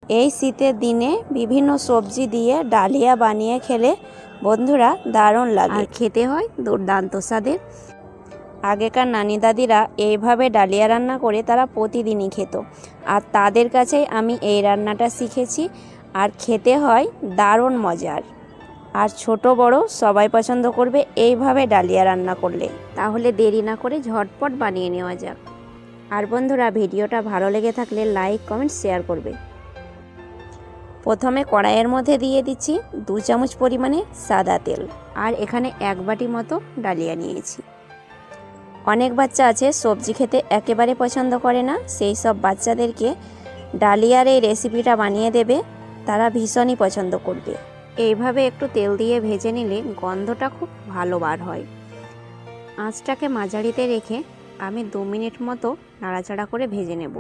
এই শীতের দিনে বিভিন্ন সবজি দিয়ে ডালিয়া বানিয়ে খেলে বন্ধুরা দারুণ লাগে, আর খেতে হয় দুর্দান্ত স্বাদের। আগেকার নানি দাদিরা এইভাবে ডালিয়া রান্না করে তারা প্রতিদিনই খেত, আর তাদের কাছেই আমি এই রান্নাটা শিখেছি। আর খেতে হয় দারুণ মজার, আর ছোট বড় সবাই পছন্দ করবে এইভাবে ডালিয়া রান্না করলে। তাহলে দেরি না করে ঝটপট বানিয়ে নেওয়া যাক। আর বন্ধুরা, ভিডিওটা ভালো লেগে থাকলে লাইক কমেন্ট শেয়ার করবে। প্রথমে কড়াইয়ের মধ্যে দিয়ে দিচ্ছি 2 চামচ পরিমাণে সাদা তেল, আর এখানে 1 বাটি মতো ডালিয়া নিয়েছি। অনেক বাচ্চা আছে সবজি খেতে একেবারে পছন্দ করে না, সেই সব বাচ্চাদেরকে ডালিয়ার এই রেসিপিটা বানিয়ে দেবে, তারা ভীষণই পছন্দ করবে। এইভাবে একটু তেল দিয়ে ভেজে নিলে গন্ধটা খুব ভালো বার হয়। আঁচটাকে মাঝারিতে রেখে আমি 2 মিনিট মতো নাড়াচাড়া করে ভেজে নেব।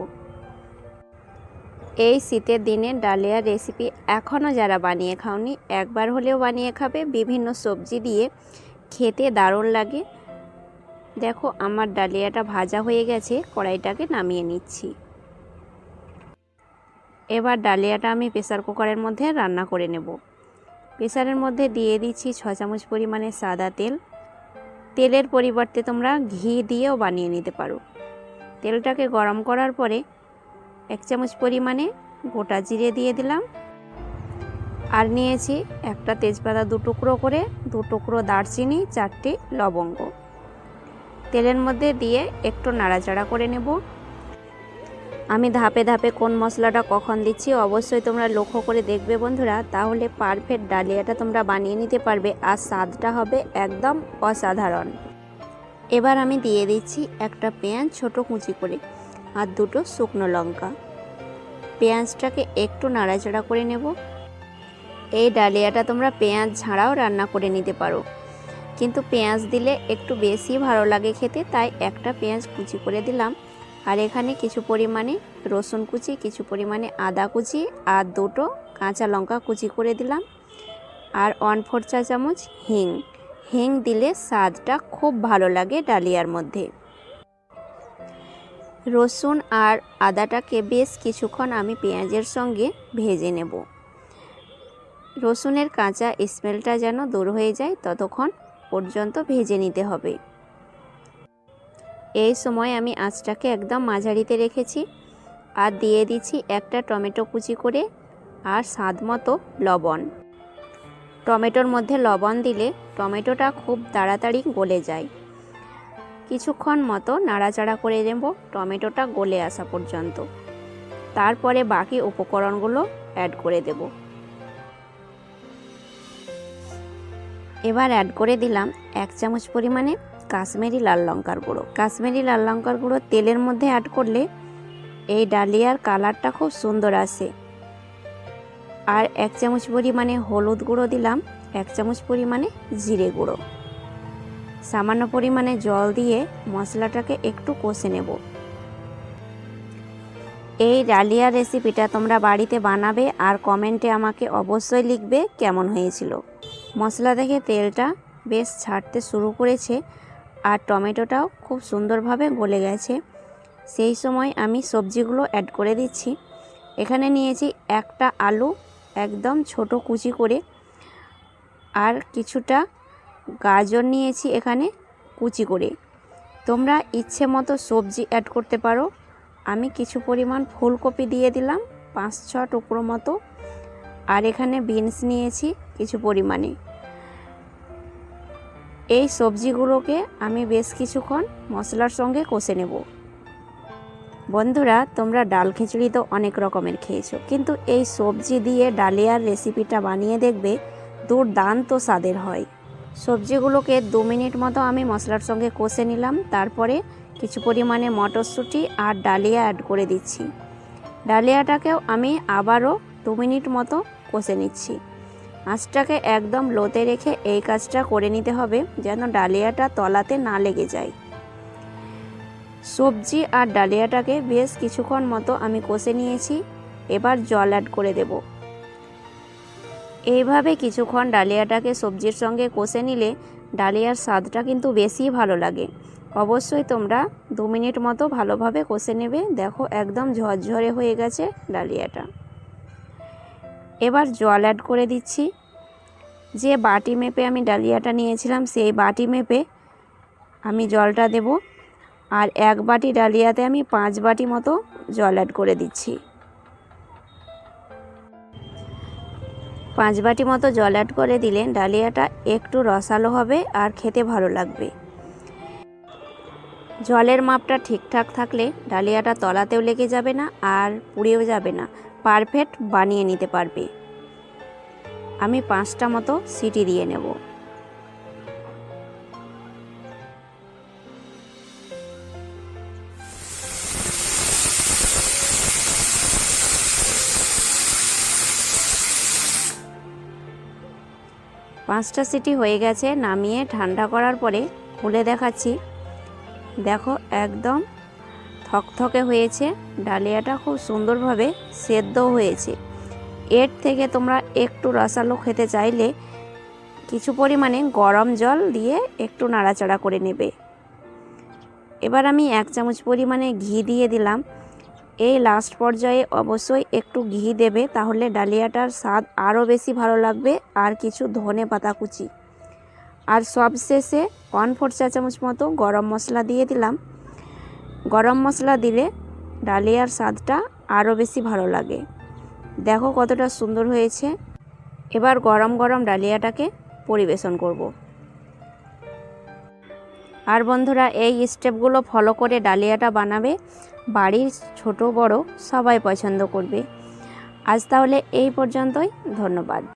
এই শীতের দিনে ডালিয়ার রেসিপি এখনও যারা বানিয়ে খাওনি, একবার হলেও বানিয়ে খাবে। বিভিন্ন সবজি দিয়ে খেতে দারুণ লাগে। দেখো আমার ডালিয়াটা ভাজা হয়ে গেছে, কড়াইটাকে নামিয়ে নিচ্ছি। এবার ডালিয়াটা আমি প্রেসার কুকারের মধ্যে রান্না করে নেব। প্রেসারের মধ্যে দিয়ে দিচ্ছি 6 চামচ পরিমাণে সাদা তেল। তেলের পরিবর্তে তোমরা ঘি দিয়েও বানিয়ে নিতে পারো। তেলটাকে গরম করার পরে 1 চামচ পরিমাণে গোটা জিরে দিয়ে দিলাম, আর নিয়েছি একটা তেজপাতা 2 টুকরো করে, 2 টুকরো দারচিনি, 4টি লবঙ্গ। তেলের মধ্যে দিয়ে একটু নাড়াচাড়া করে নেব। আমি ধাপে ধাপে কোন মশলাটা কখন দিচ্ছি অবশ্যই তোমরা লক্ষ্য করে দেখবে বন্ধুরা, তাহলে পারফেক্ট ডালিয়াটা তোমরা বানিয়ে নিতে পারবে, আর স্বাদটা হবে একদম অসাধারণ। এবার আমি দিয়ে দিচ্ছি একটা পেঁয়াজ ছোট কুচি করে, আর 2টো শুকনো লঙ্কা। পেঁয়াজটাকে একটু নাড়াচাড়া করে নেব। এই ডালিয়াটা তোমরা পেঁয়াজ ছাড়াও রান্না করে নিতে পারো, কিন্তু পেঁয়াজ দিলে একটু বেশি ভালো লাগে খেতে, তাই একটা পেঁয়াজ কুচি করে দিলাম। আর এখানে কিছু পরিমাণে রসুন কুচি, কিছু পরিমাণে আদা কুচি, আর 2টো কাঁচা লঙ্কা কুচি করে দিলাম। আর 1/4 চা চামচ হিং দিলে স্বাদটা খুব ভালো লাগে ডালিয়ার মধ্যে। রসুন আর আদাটাকে বেশ কিছুক্ষণ আমি পেঁয়াজের সঙ্গে ভেজে নেব। রসুনের কাঁচা স্মেলটা যেন দূর হয়ে যায় ততক্ষণ পর্যন্ত ভেজে নিতে হবে। এই সময় আমি আঁচটাকে একদম মাঝারিতে রেখেছি, আর দিয়ে দিচ্ছি একটা টমেটো কুচি করে, আর স্বাদ মতো লবণ। টমেটোর মধ্যে লবণ দিলে টমেটোটা খুব তাড়াতাড়ি গলে যায়। কিছুক্ষণ মতো নাড়াচাড়া করে নেব টমেটোটা গলে আসা পর্যন্ত। তারপরে বাকি উপকরণগুলো অ্যাড করে দেব। এবার অ্যাড করে দিলাম 1 চামচ পরিমাণে কাশ্মীরি লাল লঙ্কার গুঁড়ো। কাশ্মীরি লাল লঙ্কার গুঁড়ো তেলের মধ্যে অ্যাড করলে এই ডালিয়ার কালারটা খুব সুন্দর আসে। আর 1 চামচ পরিমাণে হলুদ গুঁড়ো দিলাম, 1 চামচ পরিমাণে জিরে গুঁড়ো। সামান্য পরিমাণে জল দিয়ে মশলাটাকে একটু কষে নেব। এই ডালিয়ার রেসিপিটা তোমরা বাড়িতে বানাবে, আর কমেন্টে আমাকে অবশ্যই লিখবে কেমন হয়েছিল। মশলা থেকে তেলটা বেশ ছাড়তে শুরু করেছে, আর টমেটোটাও খুব সুন্দরভাবে গলে গেছে। সেই সময় আমি সবজিগুলো অ্যাড করে দিচ্ছি। এখানে নিয়েছি একটা আলু একদম ছোট কুচি করে, আর কিছুটা গাজর নিয়েছি এখানে কুচি করে। তোমরা ইচ্ছে মতো সবজি অ্যাড করতে পারো। আমি কিছু পরিমাণ ফুলকপি দিয়ে দিলাম 5-6 টুকরো মতো, আর এখানে বিনস নিয়েছি কিছু পরিমাণে। এই সবজিগুলোকে আমি বেশ কিছুক্ষণ মশলার সঙ্গে কষে নেব। বন্ধুরা, তোমরা ডাল খিচুড়ি তো অনেক রকমের খেয়েছো, কিন্তু এই সবজি দিয়ে ডালিয়ার রেসিপিটা বানিয়ে দেখবে দুর্দান্ত স্বাদের হয়। সবজিগুলোকে 2 মিনিট মতো আমি মশলার সঙ্গে কষে নিলাম। তারপরে কিছু পরিমাণে মটরশুঁটি আর ডালিয়া অ্যাড করে দিচ্ছি। ডালিয়াটাকেও আমি আবারও 2 মিনিট মতো কষে নিচ্ছি। আঁচটাকে একদম লোতে রেখে এই কাজটা করে নিতে হবে, যেন ডালিয়াটা তলাতে না লেগে যায়। সবজি আর ডালিয়াটাকে বেশ কিছুক্ষণ মতো আমি কষে নিয়েছি। এবার জল অ্যাড করে দেব। এইভাবে কিছুক্ষণ ডালিয়াটাকে সবজির সঙ্গে কষে নিলে ডালিয়ার স্বাদটা কিন্তু বেশি ভালো লাগে। অবশ্যই তোমরা 2 মিনিট মতো ভালোভাবে কষে নেবে। দেখো একদম ঝরঝরে হয়ে গেছে ডালিয়াটা। এবার জল অ্যাড করে দিচ্ছি। যে বাটি মেপে আমি ডালিয়াটা নিয়েছিলাম সেই বাটি মেপে আমি জলটা দেব। আর 1 বাটি ডালিয়াতে আমি 5 বাটি মতো জল অ্যাড করে দিচ্ছি। 5 বাটি মতো জল অ্যাড করে দিলে ডালিয়াটা একটু রসালো হবে আর খেতে ভালো লাগবে। জলের মাপটা ঠিকঠাক থাকলে ডালিয়াটা তলাতেও লেগে যাবে না আর পুড়েও যাবে না, পারফেক্ট বানিয়ে নিতে পারবে। আমি 5টা মতো সিটি দিয়ে নেব। পাঁচটা সিটি হয়ে গেছে। নামিয়ে ঠান্ডা করার পরে খুলে দেখাচ্ছি। দেখো একদম থকথকে হয়েছে, ডালিয়াটা খুব সুন্দরভাবে সেদ্ধও হয়েছে। এর থেকে তোমরা একটু রসালো খেতে চাইলে কিছু পরিমাণে গরম জল দিয়ে একটু নাড়াচাড়া করে নেবে। এবার আমি 1 চামচ পরিমাণে ঘি দিয়ে দিলাম। এই লাস্ট পর্যায়ে অবশ্যই একটু ঘি দেবে, তাহলে ডালিয়াটার স্বাদ আরও বেশি ভালো লাগবে। আর কিছু ধনে পাতা কুচি, আর সবশেষে 1/4 চা চামচ মতো গরম মশলা দিয়ে দিলাম। গরম মশলা দিলে ডালিয়ার স্বাদটা আরও বেশি ভালো লাগে। দেখো কতটা সুন্দর হয়েছে। এবার গরম গরম ডালিয়াটাকে পরিবেশন করব। আর বন্ধুরা, এই স্টেপগুলো ফলো করে ডালিয়াটা বানাবে, বাড়ির ছোট বড় সবাই পছন্দ করবে। আজ তাহলে এই পর্যন্তই। ধন্যবাদ।